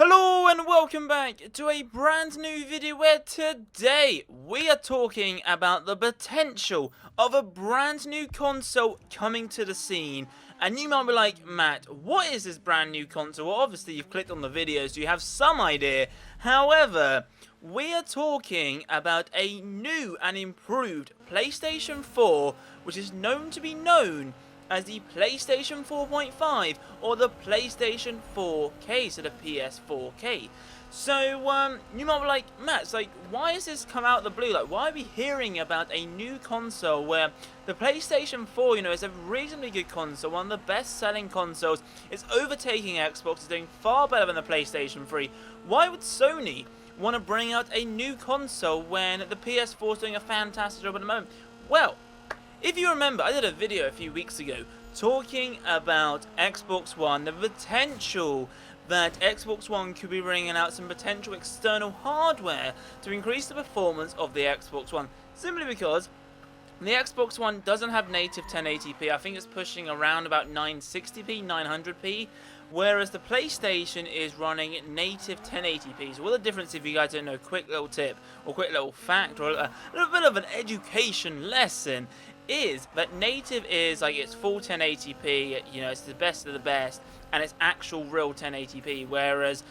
Hello and welcome back to a brand new video where today we are talking about the potential of a brand new console coming to the scene. And you might be like, Matt, what is this brand new console? Well, obviously you've clicked on the video so you have some idea. However, we are talking about a new and improved PlayStation 4, which is known to be known as the PlayStation 4.5 or the PlayStation 4K, so the PS4K. So, you might be like, Matt, it's like, why has this come out of the blue? Like, why are we hearing about a new console where the PlayStation 4, you know, is a reasonably good console, one of the best-selling consoles, it's overtaking Xbox, it's doing far better than the PlayStation 3. Why would Sony want to bring out a new console when the PS4 is doing a fantastic job at the moment? Well, if you remember, I did a video a few weeks ago talking about Xbox One, the potential that Xbox One could be bringing out some potential external hardware to increase the performance of the Xbox One, simply because the Xbox One doesn't have native 1080p. I think it's pushing around about 960p, 900p, whereas the PlayStation is running native 1080p. So what the difference, if you guys don't know, quick little tip or quick little fact or a little bit of an education lesson, is that native is like it's full 1080p, you know, it's the best of the best, and it's actual real 1080p, whereas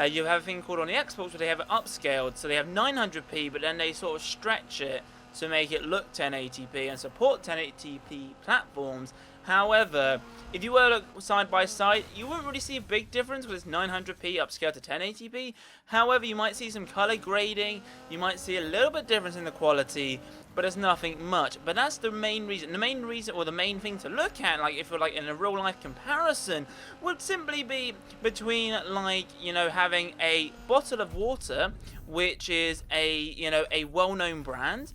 you have a thing called on the Xbox where they have it upscaled, so they have 900p, but then they sort of stretch it to make it look 1080p and support 1080p platforms. However, if you were to look side by side, you wouldn't really see a big difference with this 900p upscaled to 1080p. However, you might see some color grading, you might see a little bit difference in the quality, but it's nothing much. But that's the main reason. The main reason, or the main thing to look at, like if you're like in a real life comparison, would simply be between, like, you know, having a bottle of water, which is a, you know, a well-known brand,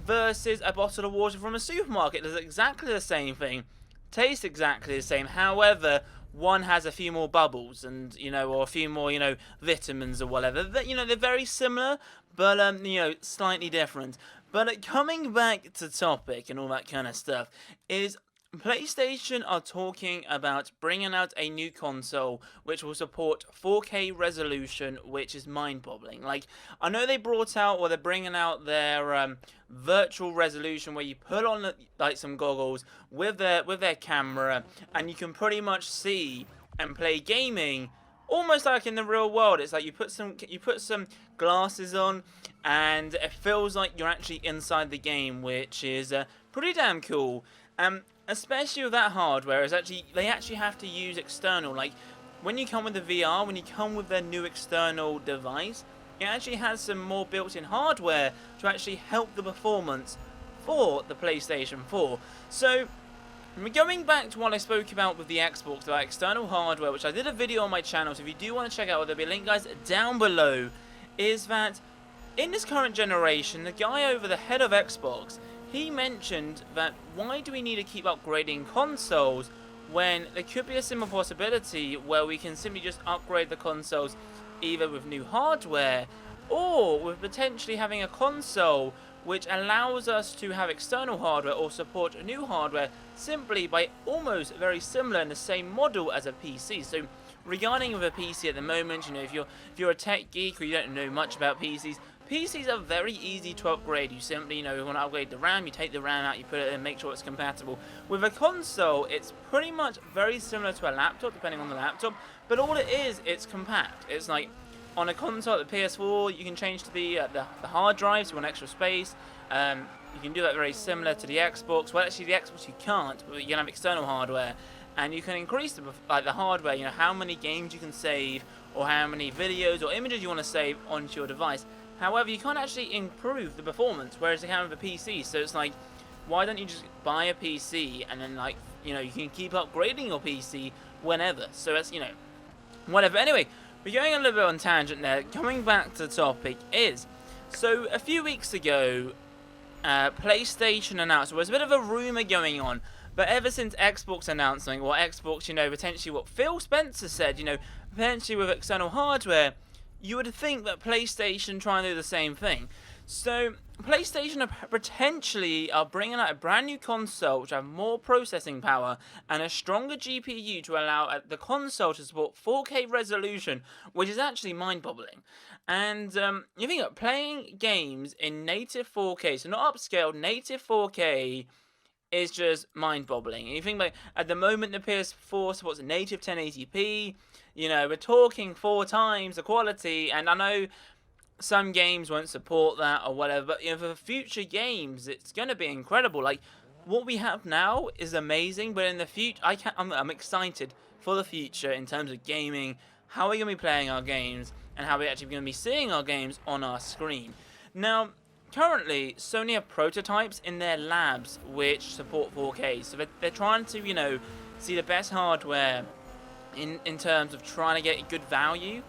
versus a bottle of water from a supermarket. It's exactly the same thing. Tastes exactly the same. However, one has a few more bubbles and, you know, or a few more, you know, vitamins or whatever. You know, they're very similar, but, you know, slightly different. But coming back to topic and all that kind of stuff, is PlayStation are talking about bringing out a new console which will support 4K resolution, which is mind-boggling. Like, I know they brought out, or they're bringing out their virtual resolution where you put on like some goggles with their camera and you can pretty much see and play gaming almost like in the real world. It's like you put some glasses on and it feels like you're actually inside the game, which is pretty damn cool. Especially with that hardware, is they actually have to use external. Like when you come with the VR, when you come with their new external device, it actually has some more built-in hardware to actually help the performance for the PlayStation 4. So, going back to what I spoke about with the Xbox, that external hardware, which I did a video on my channel, so if you do want to check out, there'll be a link, guys, down below, is that in this current generation, the guy over the head of Xbox, he mentioned that why do we need to keep upgrading consoles when there could be a similar possibility where we can simply just upgrade the consoles either with new hardware or with potentially having a console which allows us to have external hardware or support new hardware simply by almost very similar in the same model as a PC. So regarding with a PC at the moment, you know, if you're a tech geek or you don't know much about PCs are very easy to upgrade. You simply, you know, you want to upgrade the RAM, you take the RAM out, you put it in, make sure it's compatible. With a console, it's pretty much very similar to a laptop, depending on the laptop, but all it is, it's compact. It's like, on a console, the PS4, you can change to the hard drives, if you want extra space. You can do that very similar to the Xbox. Well, actually, the Xbox you can't, but you can have external hardware. And you can increase the hardware, you know, how many games you can save, or how many videos or images you want to save onto your device. However, you can't actually improve the performance, whereas you can with a PC. So it's like, why don't you just buy a PC and then, like, you know, you can keep upgrading your PC whenever. So that's, you know, whatever. Anyway, we're going a little bit on tangent there. Coming back to the topic is, so a few weeks ago, PlayStation announced, there was a bit of a rumor going on, but ever since Xbox announced something, or Xbox, you know, potentially what Phil Spencer said, you know, potentially with external hardware, you would think that PlayStation try and do the same thing. So, PlayStation potentially are bringing out a brand new console which have more processing power and a stronger GPU to allow the console to support 4K resolution, which is actually mind-boggling. And you think of playing games in native 4K, so not upscaled, native 4K is just mind-boggling. And you think like at the moment the PS4 supports a native 1080p. You know, we're talking 4 times the quality, and I know some games won't support that or whatever, but you know, for future games, it's gonna be incredible. Like what we have now is amazing, but in the future, I'm excited for the future in terms of gaming, how we're gonna be playing our games, and how we're actually gonna be seeing our games on our screen. Now, currently, Sony have prototypes in their labs which support 4K, so they're trying to, you know, see the best hardware in terms of trying to get good value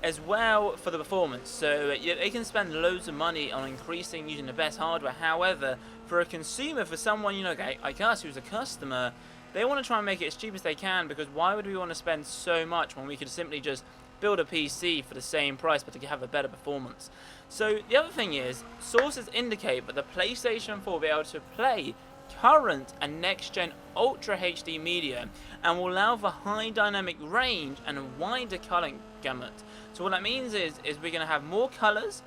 as well for the performance. So yeah, they can spend loads of money on increasing using the best hardware. However, for a consumer, for someone, you know, like us who's a customer, they want to try and make it as cheap as they can, because why would we want to spend so much when we could simply just build a PC for the same price but to have a better performance? So the other thing is, sources indicate that the PlayStation 4 will be able to play current and next-gen Ultra HD media and will allow for high dynamic range and a wider color gamut. So what that means is we're going to have more colors,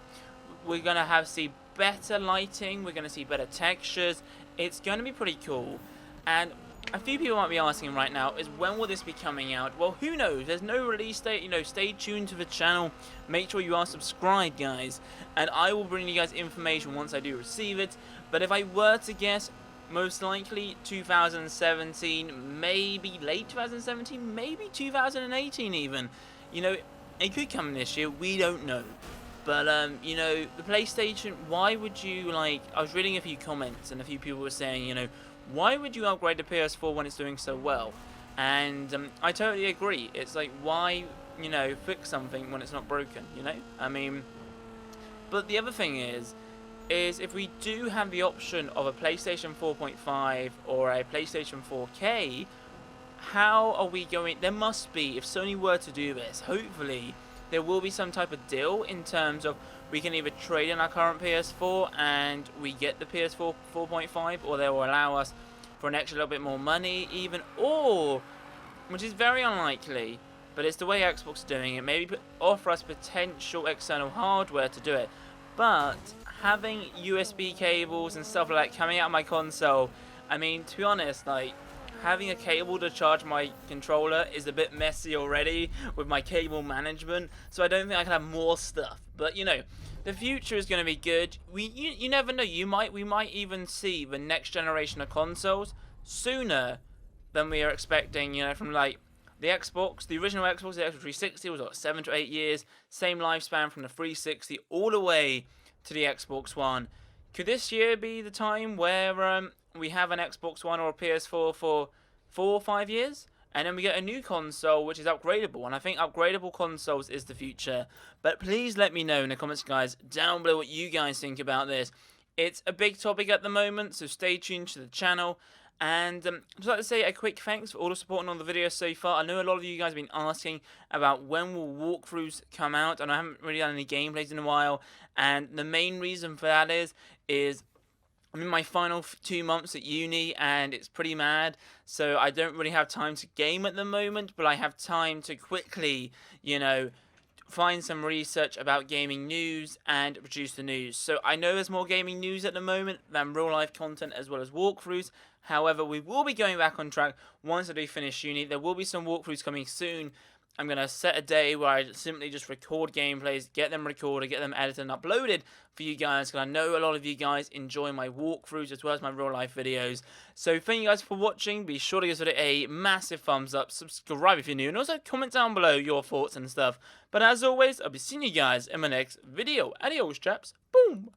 we're going to see better lighting, we're going to see better textures. It's going to be pretty cool. And a few people might be asking right now is, when will this be coming out? Well, who knows? There's no release date. You know, stay tuned to the channel. Make sure you are subscribed, guys, and I will bring you guys information once I do receive it. But if I were to guess, most likely 2017, maybe late 2017, maybe 2018 even. You know, it could come this year, we don't know. But, you know, the PlayStation, why would you, like, I was reading a few comments and a few people were saying, you know, why would you upgrade the PS4 when it's doing so well? And I totally agree. It's like, why, you know, fix something when it's not broken, you know? I mean, but the other thing is if we do have the option of a PlayStation 4.5 or a PlayStation 4K, how are we going? There must be, if Sony were to do this, hopefully there will be some type of deal in terms of we can either trade in our current PS4 and we get the PS4 4.5, or they will allow us for an extra little bit more money even, or, which is very unlikely, but it's the way Xbox is doing it, maybe offer us potential external hardware to do it. But having USB cables and stuff like that coming out of my console, I mean, to be honest, like, having a cable to charge my controller is a bit messy already with my cable management, so I don't think I can have more stuff. But, you know, the future is going to be good. You never know, we might even see the next generation of consoles sooner than we are expecting, you know, from like the Xbox, the original Xbox, the Xbox 360 was what, 7 to 8 years, same lifespan from the 360 all the way to the Xbox One. Could this year be the time where we have an Xbox One or a PS4 for 4 or 5 years, and then we get a new console which is upgradable? And I think upgradable consoles is the future. But please let me know in the comments, guys, down below what you guys think about this. It's a big topic at the moment, so stay tuned to the channel. And I'd just like to say a quick thanks for all the support on the video so far. I know a lot of you guys have been asking about when will walkthroughs come out, and I haven't really done any gameplays in a while. And the main reason for that is I'm in my final 2 months at uni, and it's pretty mad, so I don't really have time to game at the moment, but I have time to quickly, you know, find some research about gaming news and produce the news. So I know there's more gaming news at the moment than real life content as well as walkthroughs. However, we will be going back on track once I do finish uni. There will be some walkthroughs coming soon. I'm going to set a day where I simply just record gameplays, get them recorded, get them edited and uploaded for you guys, because I know a lot of you guys enjoy my walkthroughs as well as my real life videos. So thank you guys for watching. Be sure to give this video a massive thumbs up, subscribe if you're new, and also comment down below your thoughts and stuff. But as always, I'll be seeing you guys in my next video. Adios, chaps. Boom.